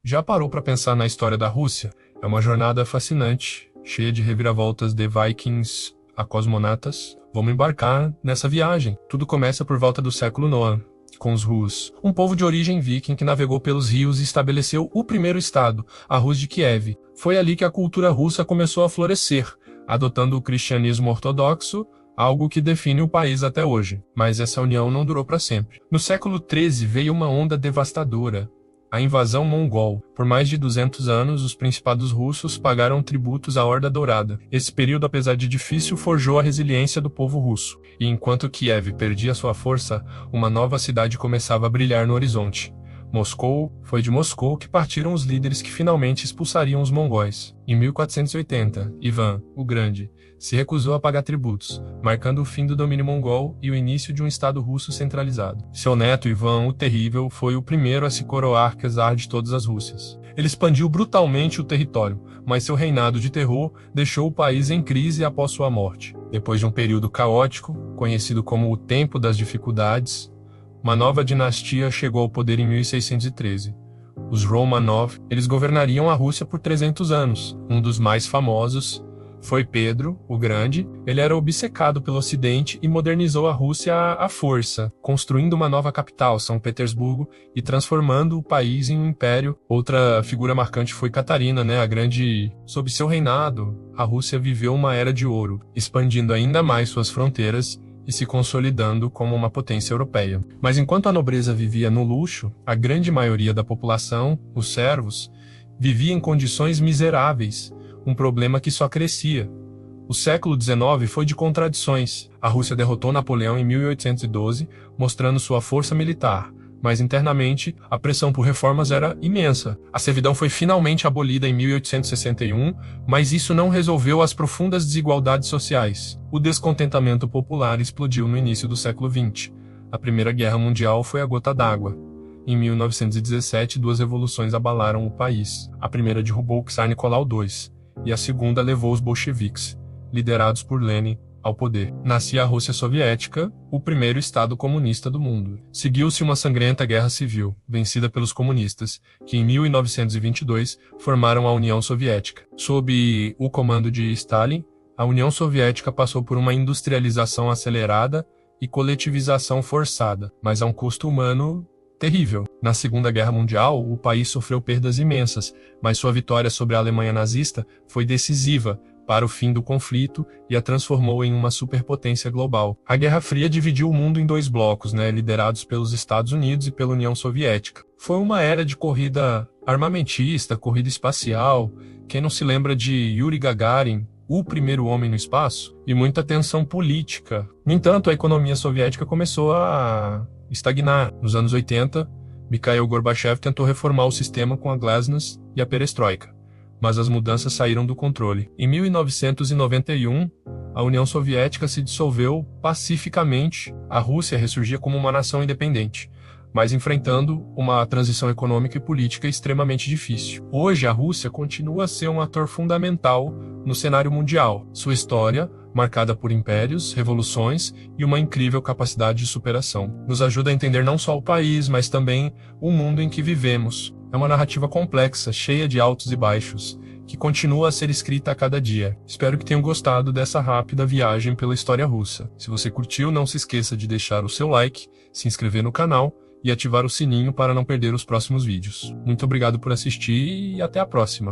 Já parou para pensar na história da Rússia? É uma jornada fascinante, cheia de reviravoltas de Vikings a cosmonautas. Vamos embarcar nessa viagem. Tudo começa por volta do século IX, com os Rus, um povo de origem viking que navegou pelos rios e estabeleceu o primeiro estado, a Rus de Kiev. Foi ali que a cultura russa começou a florescer, adotando o cristianismo ortodoxo, algo que define o país até hoje. Mas essa união não durou para sempre. No século XIII veio uma onda devastadora, a invasão mongol. Por mais de 200 anos, os principados russos pagaram tributos à Horda Dourada. Esse período, apesar de difícil, forjou a resiliência do povo russo. E enquanto Kiev perdia sua força, uma nova cidade começava a brilhar no horizonte. Moscou. Foi de Moscou que partiram os líderes que finalmente expulsariam os mongóis. Em 1480, Ivan, o Grande, se recusou a pagar tributos, marcando o fim do domínio mongol e o início de um estado russo centralizado. Seu neto, Ivan o Terrível, foi o primeiro a se coroar czar de todas as Rússias. Ele expandiu brutalmente o território, mas seu reinado de terror deixou o país em crise após sua morte. Depois de um período caótico, conhecido como o Tempo das Dificuldades, uma nova dinastia chegou ao poder em 1613. Os Romanov, eles governariam a Rússia por 300 anos. Um dos mais famosos foi Pedro, o Grande. Ele era obcecado pelo Ocidente e modernizou a Rússia à força, construindo uma nova capital, São Petersburgo, e transformando o país em um império. Outra figura marcante foi Catarina, a Grande. Sob seu reinado, a Rússia viveu uma era de ouro, expandindo ainda mais suas fronteiras e se consolidando como uma potência europeia. Mas enquanto a nobreza vivia no luxo, a grande maioria da população, os servos, vivia em condições miseráveis, um problema que só crescia. O século XIX foi de contradições. A Rússia derrotou Napoleão em 1812, mostrando sua força militar, mas internamente a pressão por reformas era imensa. A servidão foi finalmente abolida em 1861, mas isso não resolveu as profundas desigualdades sociais. O descontentamento popular explodiu no início do século XX. A Primeira Guerra Mundial foi a gota d'água. Em 1917, duas revoluções abalaram o país. A primeira derrubou o czar Nicolau II, e a segunda levou os bolcheviques, liderados por Lenin, ao poder. Nascia a Rússia Soviética, o primeiro estado comunista do mundo. Seguiu-se uma sangrenta guerra civil, vencida pelos comunistas, que em 1922 formaram a União Soviética. Sob o comando de Stalin, a União Soviética passou por uma industrialização acelerada e coletivização forçada, mas a um custo humano terrível. Na Segunda Guerra Mundial, o país sofreu perdas imensas, mas sua vitória sobre a Alemanha nazista foi decisiva para o fim do conflito e a transformou em uma superpotência global. A Guerra Fria dividiu o mundo em dois blocos, liderados pelos Estados Unidos e pela União Soviética. Foi uma era de corrida armamentista, corrida espacial. Quem não se lembra de Yuri Gagarin, o primeiro homem no espaço? E muita tensão política. No entanto, a economia soviética começou a estagnar. Nos anos 80, Mikhail Gorbachev tentou reformar o sistema com a Glasnost e a Perestroika, mas as mudanças saíram do controle. Em 1991, a União Soviética se dissolveu pacificamente. A Rússia ressurgia como uma nação independente, mas enfrentando uma transição econômica e política extremamente difícil. Hoje, a Rússia continua a ser um ator fundamental no cenário mundial. Sua história, marcada por impérios, revoluções e uma incrível capacidade de superação, nos ajuda a entender não só o país, mas também o mundo em que vivemos. É uma narrativa complexa, cheia de altos e baixos, que continua a ser escrita a cada dia. Espero que tenham gostado dessa rápida viagem pela história russa. Se você curtiu, não se esqueça de deixar o seu like, se inscrever no canal e ativar o sininho para não perder os próximos vídeos. Muito obrigado por assistir e até a próxima!